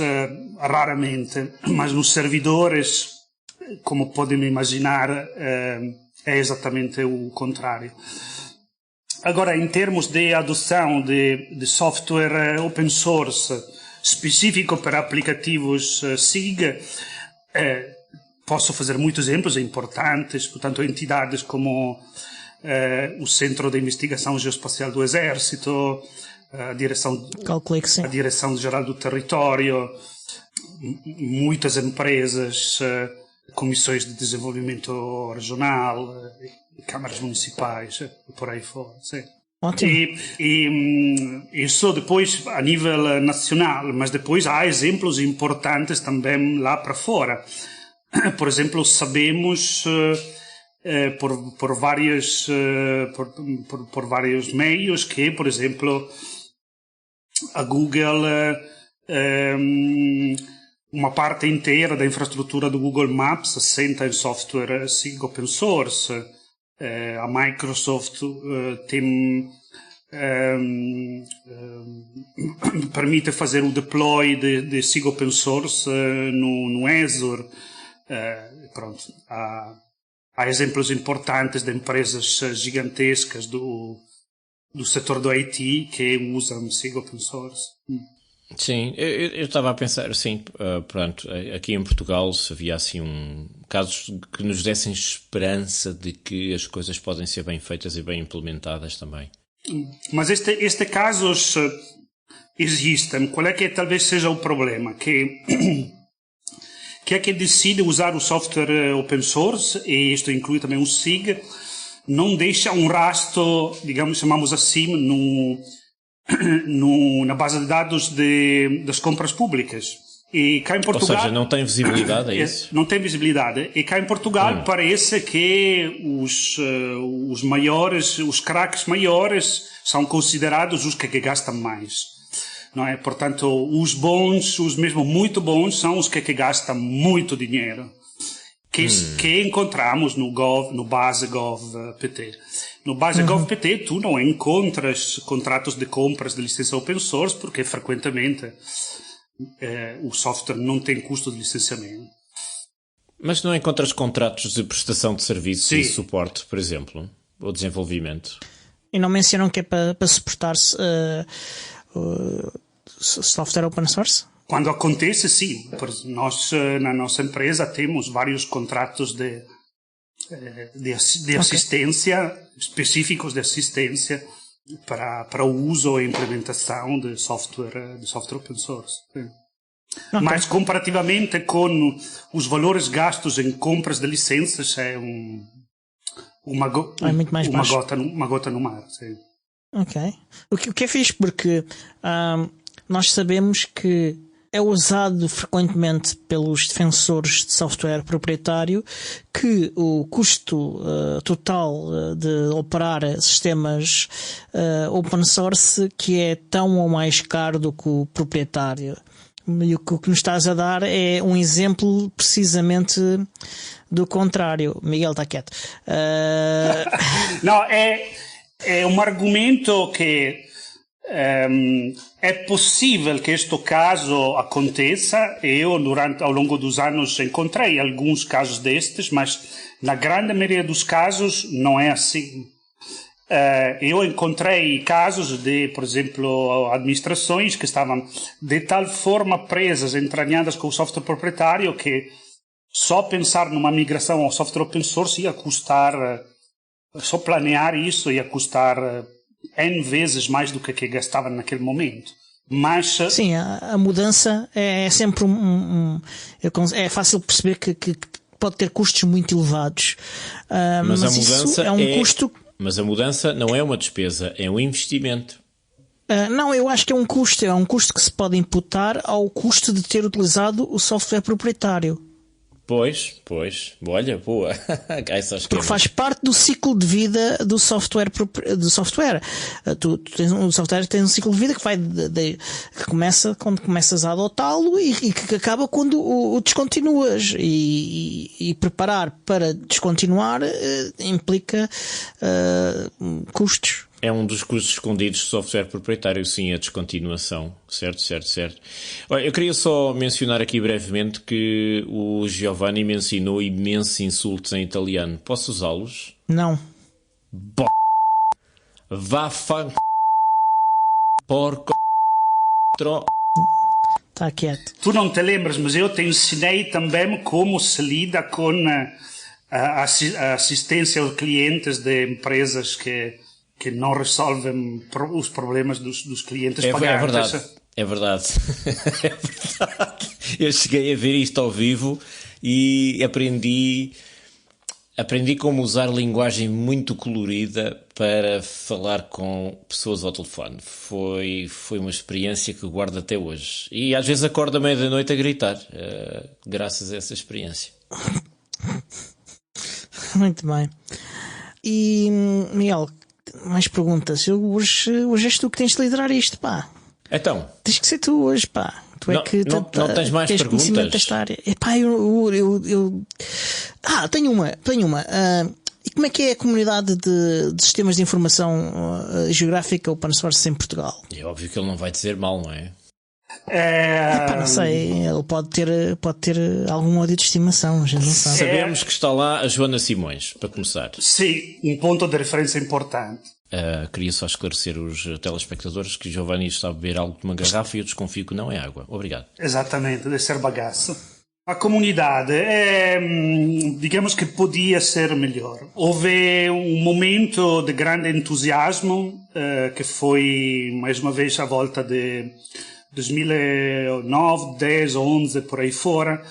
C: raramente, mas nos servidores, como podem imaginar, é exatamente o contrário. Agora, em termos de adoção de software open source específico para aplicativos SIG, posso fazer muitos exemplos importantes, portanto, entidades como o Centro de Investigação Geoespacial do Exército, a Direção-Geral do Território, muitas empresas, comissões de desenvolvimento regional, câmaras municipais, e por aí fora. Sim.
A: Ótimo.
C: E isso depois a nível nacional, mas depois há exemplos importantes também lá para fora. Por exemplo, sabemos por vários meios que, por exemplo, a Google, uma parte inteira da infraestrutura do Google Maps assenta em software SIG open source. A Microsoft permite fazer o deploy de SIG open source no Azure. Pronto, há exemplos importantes de empresas gigantescas do setor do IT que usam SIG open source.
B: Sim, eu estava a pensar, sim, pronto, aqui em Portugal se havia assim casos que nos dessem esperança de que as coisas podem ser bem feitas e bem implementadas também.
C: Mas este casos existem. Qual é que talvez seja o problema? Que é que decide usar o software open source, e isto inclui também o SIG, não deixa um rastro, digamos, chamamos assim, na base de dados das compras públicas. E cá em Portugal,
B: ou seja, não tem visibilidade, é isso?
C: Não tem visibilidade. E cá em Portugal parece que os maiores, os craques maiores, são considerados os que gastam mais. Não é? Portanto, os bons, os mesmo muito bons, são os que gastam muito dinheiro. Que encontramos no base Gov.pt. No base Gov.pt tu não encontras contratos de compras de licença open source, porque frequentemente o software não tem custo de licenciamento.
B: Mas não encontras contratos de prestação de serviços e suporte, por exemplo, ou desenvolvimento?
A: E não mencionam que é para suportar-se software open source?
C: Quando acontece, sim. Nós, na nossa empresa, temos vários contratos de assistência, específicos de assistência, para o uso e implementação de software open source. Mas, comparativamente com os valores gastos em compras de licenças, é uma gota no mar. Sim.
A: Ok. O que é fixe, porque nós sabemos que é usado frequentemente pelos defensores de software proprietário que o custo total de operar sistemas open source que é tão ou mais caro do que o proprietário. E o que nos estás a dar é um exemplo precisamente do contrário. Miguel está quieto.
C: Não, é um argumento que é possível que este caso aconteça. Eu, ao longo dos anos, encontrei alguns casos destes, mas na grande maioria dos casos não é assim. Eu encontrei casos de, por exemplo, administrações que estavam de tal forma presas, entranhadas com o software proprietário, que só pensar numa migração ao software open source ia custar, só planear isso ia custar N vezes mais do que gastava naquele momento. Mas
A: sim, a mudança é sempre é fácil perceber que pode ter custos muito elevados.
B: Mas a mudança
A: isso é um custo.
B: Mas a mudança não é uma despesa, é um investimento.
A: Não, eu acho que é um custo que se pode imputar ao custo de ter utilizado o software proprietário.
B: Pois, olha, boa.
A: Porque faz parte do ciclo de vida do software. O software tem um ciclo de vida que vai que começa quando começas a adotá-lo e que acaba quando o descontinuas. E preparar para descontinuar implica custos.
B: É um dos custos escondidos do software proprietário, sim, a descontinuação. Certo. Olha, eu queria só mencionar aqui brevemente que o Giovanni me ensinou imensos insultos em italiano. Posso usá-los?
A: Não.
B: Porco.
A: Está quieto.
C: Tu não te lembras, mas eu te ensinei também como se lida com a assistência aos clientes de empresas que não resolvem os problemas dos clientes pagantes.
B: É verdade. Eu cheguei a ver isto ao vivo e aprendi como usar linguagem muito colorida para falar com pessoas ao telefone. Foi uma experiência que guardo até hoje. E às vezes acordo à meia-noite a gritar, graças a essa experiência.
A: Muito bem. E, Miguel, mais perguntas. Hoje és tu que tens de liderar isto, pá.
B: Então.
A: Tens que ser tu hoje, pá. Tu é que
B: não tens mais
A: tens
B: perguntas?
A: Conhecimento desta área. Epá, tenho uma. E como é que é a comunidade de sistemas de informação geográfica open source em Portugal?
B: É óbvio que ele não vai dizer mal, não é?
A: Epá, não sei. Ele pode ter algum ódio de estimação, a gente não sabe.
B: Sabemos que está lá a Joana Simões, para começar.
C: Sim, um ponto de referência importante.
B: Queria só esclarecer os telespectadores que Giovanni está a beber algo de uma garrafa e eu desconfio que não é água. Obrigado.
C: Exatamente, deve ser bagaço. A comunidade, digamos que podia ser melhor. Houve um momento de grande entusiasmo, que foi, mais uma vez, a volta de 2009, 10, 11, por aí fora.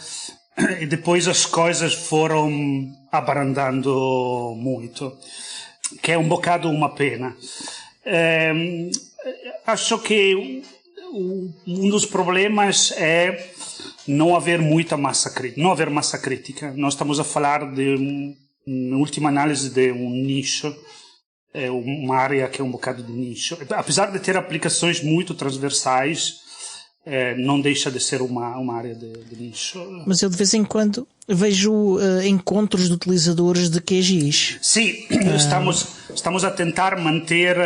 C: E depois as coisas foram abrandando muito, que é um bocado uma pena. Acho que um dos problemas é não haver massa crítica. Nós estamos a falar na última análise, de um nicho, uma área que é um bocado de nicho. Apesar de ter aplicações muito transversais, não deixa de ser uma área de nicho.
A: Mas eu de vez em quando vejo encontros de utilizadores de QGIS.
C: Sim, estamos a tentar manter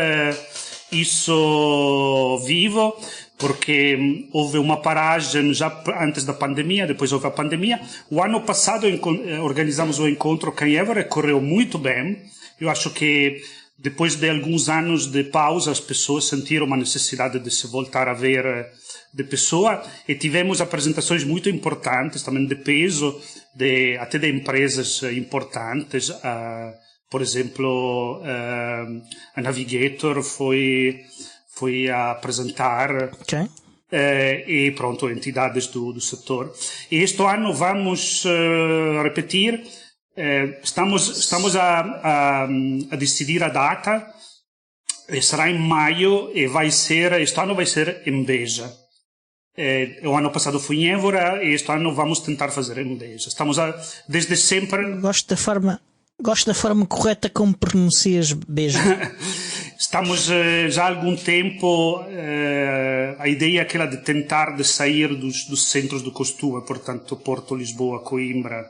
C: isso vivo, porque houve uma paragem já antes da pandemia, depois houve a pandemia. O ano passado organizamos o encontro em Évora, correu muito bem. Eu acho que depois de alguns anos de pausa, as pessoas sentiram uma necessidade de se voltar a ver de pessoa, e tivemos apresentações muito importantes, também de peso, até de empresas importantes. Por exemplo, a Navigator foi a apresentar,
A: okay.
C: E pronto, entidades do setor. E este ano vamos repetir, estamos a decidir a data, será em maio, e este ano vai ser em Beja. O ano passado foi em Évora, e este ano vamos tentar fazer em Beja. Desde sempre...
A: Gosto da forma correta como pronuncias Beja.
C: Estamos já há algum tempo, a ideia é aquela de tentar sair dos centros do costume, portanto Porto, Lisboa, Coimbra,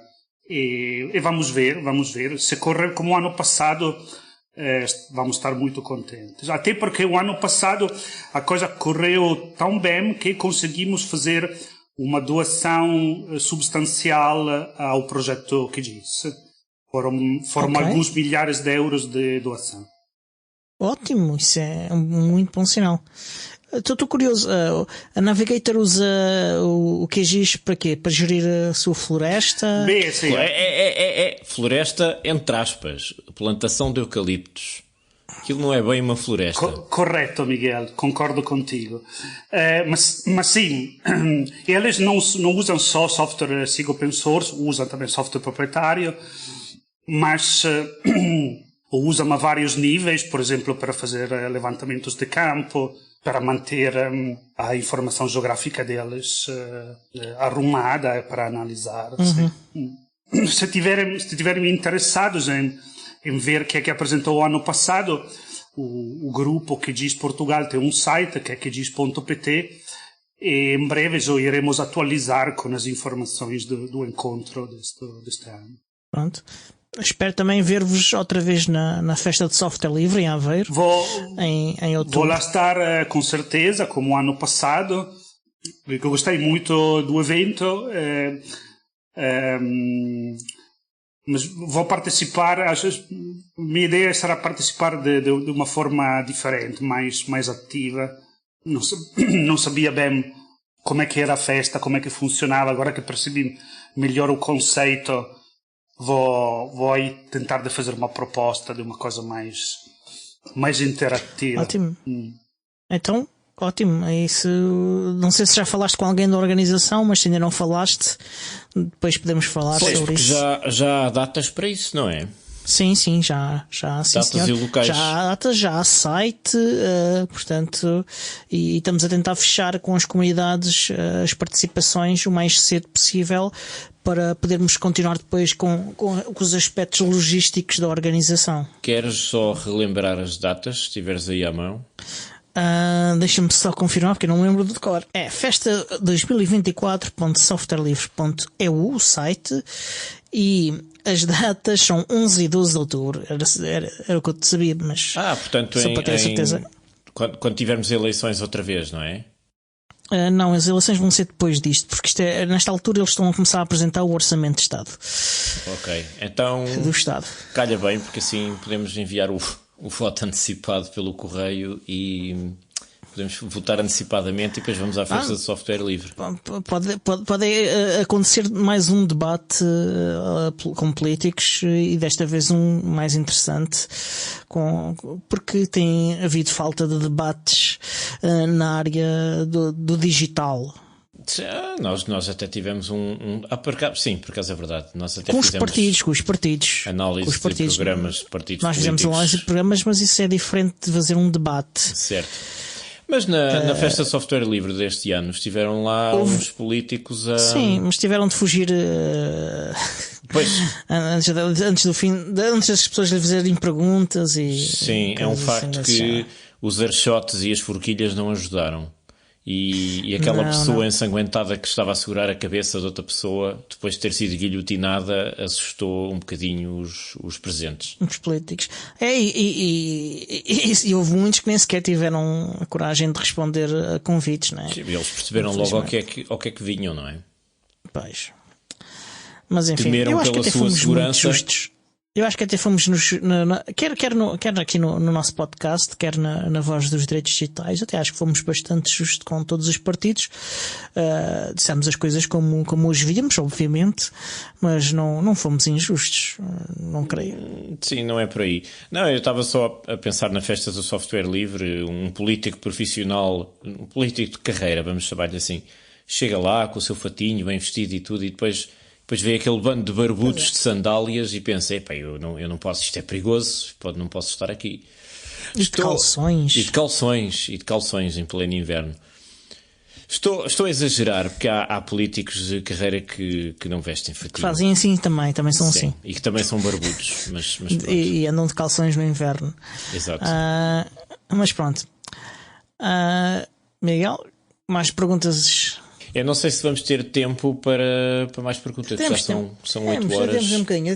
C: e vamos ver. Se correr como o ano passado, vamos estar muito contentes. Até porque o ano passado a coisa correu tão bem que conseguimos fazer uma doação substancial ao projeto QGIS. Foram okay. Alguns milhares de euros de doação.
A: Ótimo, isso é um muito bom sinal. Estou curioso, a Navigator usa o QGIS para quê? Para gerir a sua floresta?
B: Bem, sim. É floresta entre aspas, plantação de eucaliptos. Aquilo não é bem uma floresta.
C: Correto, Miguel, concordo contigo. Mas sim, eles não usam só software open source, usam também software proprietário, mas usam a vários níveis, por exemplo, para fazer levantamentos de campo, para manter a informação geográfica deles arrumada para analisar.
A: Uhum.
C: Se tiverem interessados em ver o que é que apresentou o ano passado, o grupo QGIS Portugal tem um site que é qgis.pt, e em breve já iremos atualizar com as informações do encontro deste ano.
A: Pronto. Espero também ver-vos outra vez na Festa de Software Livre em Aveiro, em outubro.
C: Vou lá estar com certeza, como o ano passado, porque eu gostei muito do evento, mas vou participar. Minha ideia será participar de uma forma diferente, mais ativa. Não sabia bem como é que era a festa, como é que funcionava. Agora que percebi melhor o conceito, vou aí tentar de fazer uma proposta de uma coisa mais interativa.
A: Ótimo. Então, ótimo. É isso. Não sei se já falaste com alguém da organização, mas se ainda não falaste, depois podemos falar sobre isso.
B: Já há datas para isso, não é?
A: Sim, já. Sim,
B: datas
A: senhor.
B: E locais.
A: Já há datas, já há site, portanto, e estamos a tentar fechar com as comunidades as participações o mais cedo possível para podermos continuar depois com os aspectos logísticos da organização.
B: Queres só relembrar as datas, se estiveres aí à mão?
A: Deixa-me só confirmar, porque eu não me lembro de cor. É festa 2024.softwarelivre.eu, o site, e as datas são 11 e 12 de outubro. Era o que eu te sabia, mas
B: portanto,
A: só para ter certeza.
B: Quando tivermos eleições outra vez, não é?
A: Não, as eleições vão ser depois disto, porque nesta altura eles estão a começar a apresentar o Orçamento de Estado.
B: Ok, então
A: do Estado.
B: Calha bem, porque assim podemos enviar o o voto antecipado pelo correio e podemos votar antecipadamente e depois vamos à festa de software livre.
A: Pode acontecer mais um debate com políticos e desta vez um mais interessante, porque tem havido falta de debates na área do digital.
B: Nós até tivemos sim, por acaso é verdade. Nós até
A: com os partidos.
B: Análise
A: com os partidos.
B: De programas de partidos
A: Nós
B: políticos.
A: fizemos análise de programas, mas isso é diferente de fazer um debate.
B: Certo. Mas na festa de software livre deste ano estiveram lá uns políticos a...
A: Sim, mas tiveram de fugir
B: pois.
A: antes do fim, antes das pessoas lhe fazerem perguntas e...
B: Sim, é um facto que os archotes e as forquilhas não ajudaram. E aquela pessoa ensanguentada que estava a segurar a cabeça de outra pessoa, depois de ter sido guilhotinada, assustou um bocadinho os presentes.
A: Os políticos. E houve muitos que nem sequer tiveram a coragem de responder a convites, não é?
B: Eles perceberam logo ao que é que vinham, não é?
A: Pois. Mas enfim,
B: temeram
A: eu acho que até fomos muito justos. Eu acho que até fomos quer aqui no nosso podcast, quer na Voz dos Direitos Digitais, até acho que fomos bastante justos com todos os partidos. Dissemos as coisas como os víamos, obviamente, mas não fomos injustos, não creio.
B: Sim, não é por aí. Não, eu estava só a pensar na festa do software livre, um político profissional, um político de carreira, vamos chamar-lhe assim, chega lá com o seu fatinho bem vestido e tudo, e depois vê aquele bando de barbudos de sandálias e pensa, eu não posso, isto é perigoso, não posso estar aqui.
A: De calções.
B: E de calções em pleno inverno. Estou a exagerar, porque há políticos de carreira que não vestem fatinho.
A: Que fazem assim também são assim.
B: E que também são barbudos. Mas
A: e andam de calções no inverno.
B: Exato.
A: Mas pronto. Miguel, mais perguntas...
B: Eu não sei se vamos ter tempo para mais perguntas. São 8 horas.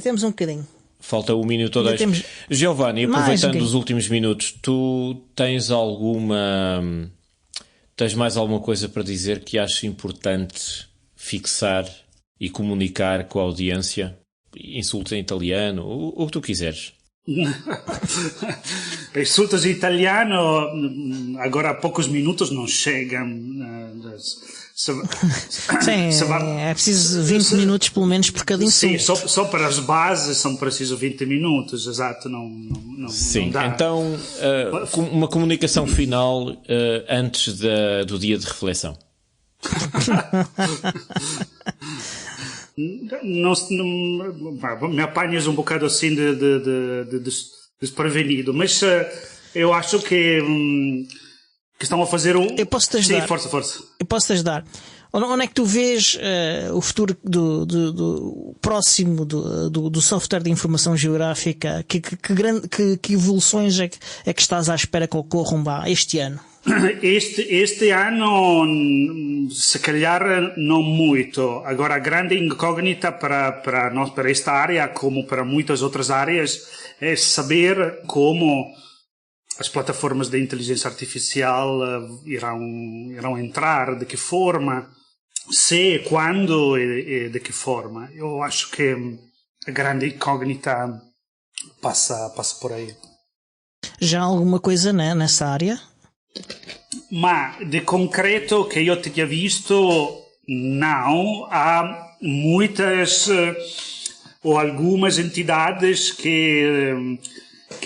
A: Temos um bocadinho.
B: Falta 1 minuto ou 2. Giovanni, aproveitando os últimos minutos, tu tens mais alguma coisa para dizer que achas importante fixar e comunicar com a audiência? Insultos em italiano, o que tu quiseres.
C: Insultos em italiano agora há poucos minutos não chegam.
A: É preciso 20 minutos pelo menos por cada insulto.
C: Sim, só para as bases são precisos 20 minutos, exato, não
B: sim,
C: dá.
B: Então uma comunicação final antes do dia de reflexão. Me apanhas um bocado assim de desprevenido, mas eu acho que estão a fazer um...
A: Eu posso te ajudar.
C: Sim, força.
A: Eu posso te ajudar. Onde é que tu vês o futuro do próximo do software de informação geográfica? Que evoluções é que estás à espera que ocorram este ano?
C: Este ano, se calhar, não muito. Agora, a grande incógnita para nós, para esta área, como para muitas outras áreas, é saber como as plataformas de inteligência artificial irão entrar, de que forma, se, quando e de que forma. Eu acho que a grande incógnita passa por aí.
A: Já há alguma coisa, né, nessa área?
C: Ma de concreto que eu tinha visto, não. Há muitas ou algumas entidades que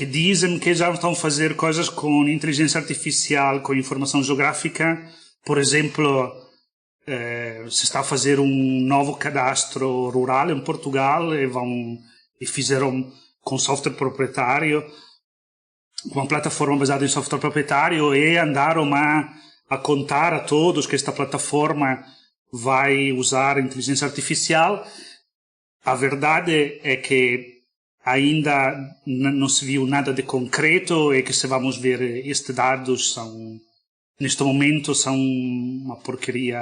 C: dizem que já estão a fazer coisas com inteligência artificial, com informação geográfica. Por exemplo, se está a fazer um novo cadastro rural em Portugal e fizeram com software proprietário, uma plataforma baseada em software proprietário, e andaram a contar a todos que esta plataforma vai usar inteligência artificial. A verdade é que ainda não se viu nada de concreto e que, se vamos ver, estes dados neste momento são uma porcaria...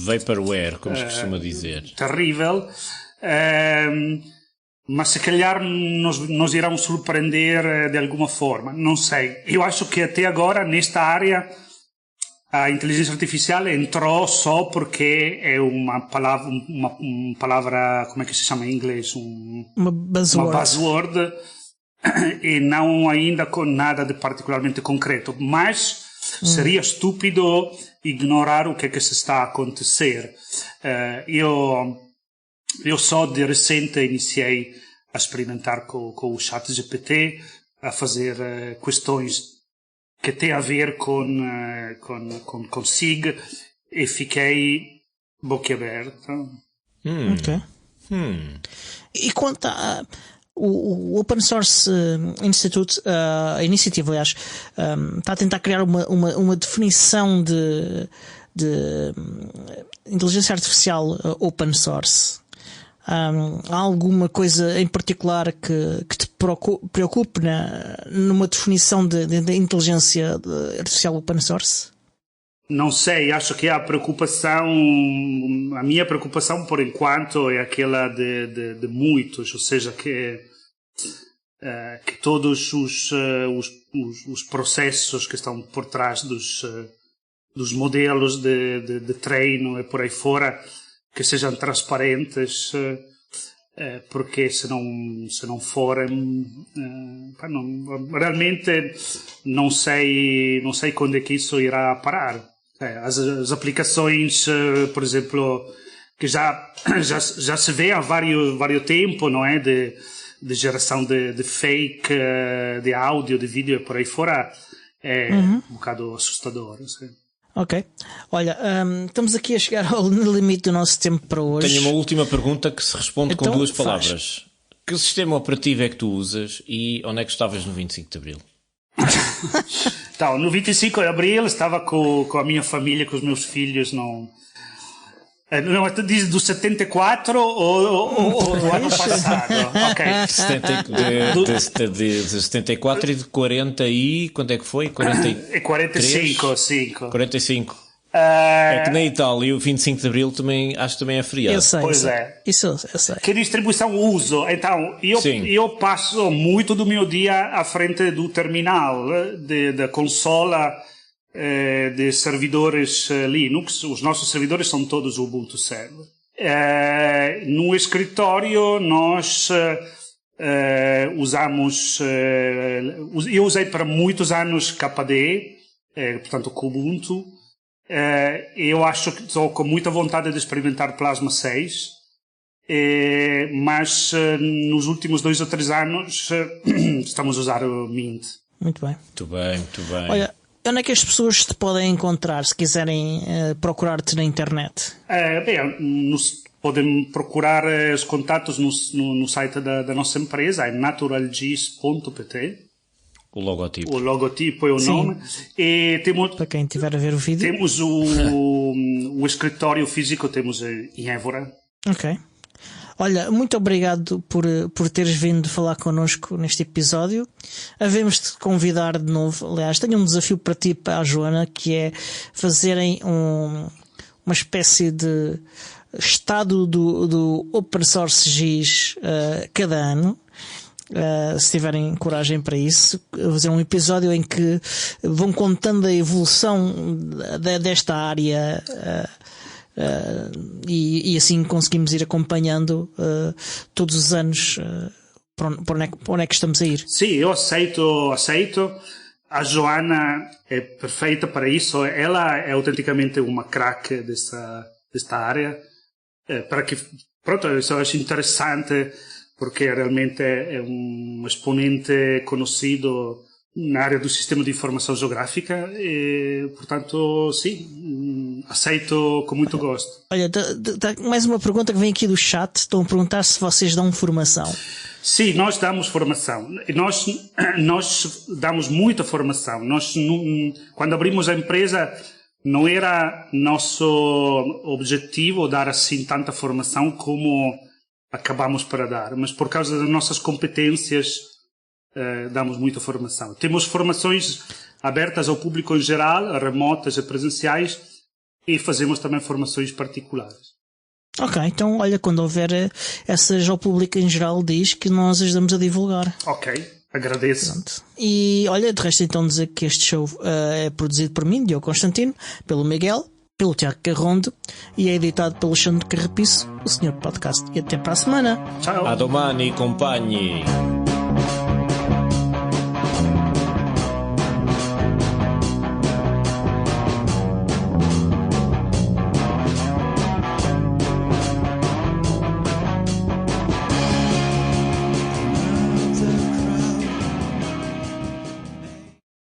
B: Vaporware, como se costuma dizer.
C: Terrível. Mas se calhar nos irão surpreender de alguma forma, não sei. Eu acho que até agora, nesta área, a inteligência artificial entrou só porque é uma palavra, como é que se chama em inglês?
A: Uma buzzword.
C: Uma buzzword e não ainda com nada de particularmente concreto, mas seria estúpido ignorar o que é que se está a acontecer. Eu só de recente iniciei a experimentar com o ChatGPT, a fazer questões que têm a ver com SIG, e fiquei boquiaberto.
A: Ok. E quanto o Open Source Institute, a iniciativa, aliás, está a tentar criar uma definição de inteligência artificial open source. Há alguma coisa em particular que te preocupe numa definição de inteligência artificial open source?
C: Não sei, acho que a minha preocupação por enquanto é aquela de muitos, ou seja, que todos os processos que estão por trás dos modelos de treino e por aí fora, que sejam transparentes, porque se não forem, realmente não sei quando é que isso irá parar. As aplicações, por exemplo, que já se vê há vários tempo, não é, de geração de fake, de áudio, de vídeo e por aí fora, é um bocado assustador. Assim.
A: Ok. Olha, estamos aqui a chegar ao limite do nosso tempo para hoje.
B: Tenho uma última pergunta que se responde
A: então,
B: com 2 palavras. Que sistema operativo é que tu usas e onde é que estavas no 25 de Abril?
C: Então, no 25 de Abril estava com a minha família, com os meus filhos, não, diz do 74 ou do ano passado? Ok.
B: De 74 e de 40 e... Quanto é que foi?
C: 45,
B: 45. É que na Itália o 25 de Abril acho que também é feriado.
A: Eu sei.
C: Pois é.
A: Isso eu sei.
C: Que distribuição uso? Então, eu passo muito do meu dia à frente do terminal da consola de servidores Linux. Os nossos servidores são todos Ubuntu Server. No escritório nós usamos... eu usei para muitos anos KDE, portanto Kubuntu. Eu acho que estou com muita vontade de experimentar Plasma 6, mas nos últimos 2 ou 3 anos estamos a usar o Mint.
A: Muito bem.
B: Muito bem.
A: Olha, onde é que as pessoas te podem encontrar se quiserem procurar-te na internet?
C: Podem procurar os contatos no site da nossa empresa, é naturalgis.pt.
B: O logotipo.
C: O logotipo é o nome. E temos,
A: para quem estiver a ver o vídeo.
C: Temos o escritório físico, temos em Évora.
A: Ok. Olha, muito obrigado por teres vindo falar connosco neste episódio. Havemos-te convidar de novo. Aliás, tenho um desafio para ti e para a Joana, que é fazerem uma espécie de estado do Open Source GIS cada ano. Se tiverem coragem para isso, fazer um episódio em que vão contando a evolução desta área e assim conseguimos ir acompanhando todos os anos para onde é que estamos a ir.
C: Sim, eu aceito. A Joana é perfeita para isso. Ela é autenticamente uma craque desta área. Para que, pronto, eu acho interessante, porque realmente é um exponente conhecido na área do sistema de informação geográfica e, portanto, sim, aceito com muito gosto.
A: Olha, mais uma pergunta que vem aqui do chat. Estão a perguntar se vocês dão formação.
C: Sim, nós damos formação. Nós damos muita formação. Quando abrimos a empresa, não era nosso objetivo dar assim tanta formação como acabamos para dar, mas por causa das nossas competências damos muita formação. Temos formações abertas ao público em geral, remotas e presenciais, e fazemos também formações particulares.
A: Ok, então olha, quando houver essas ao público em geral, diz que nós ajudamos a divulgar.
C: Ok, agradeço.
A: Pronto. E olha, de resto então dizer que este show é produzido por mim, Diogo Constantino, pelo Miguel, pelo Tiago Carrondo e é editado pelo Alexandre Carrapiço, o Senhor Podcast. E até para a semana.
C: Ciao.
B: A domani, compagni.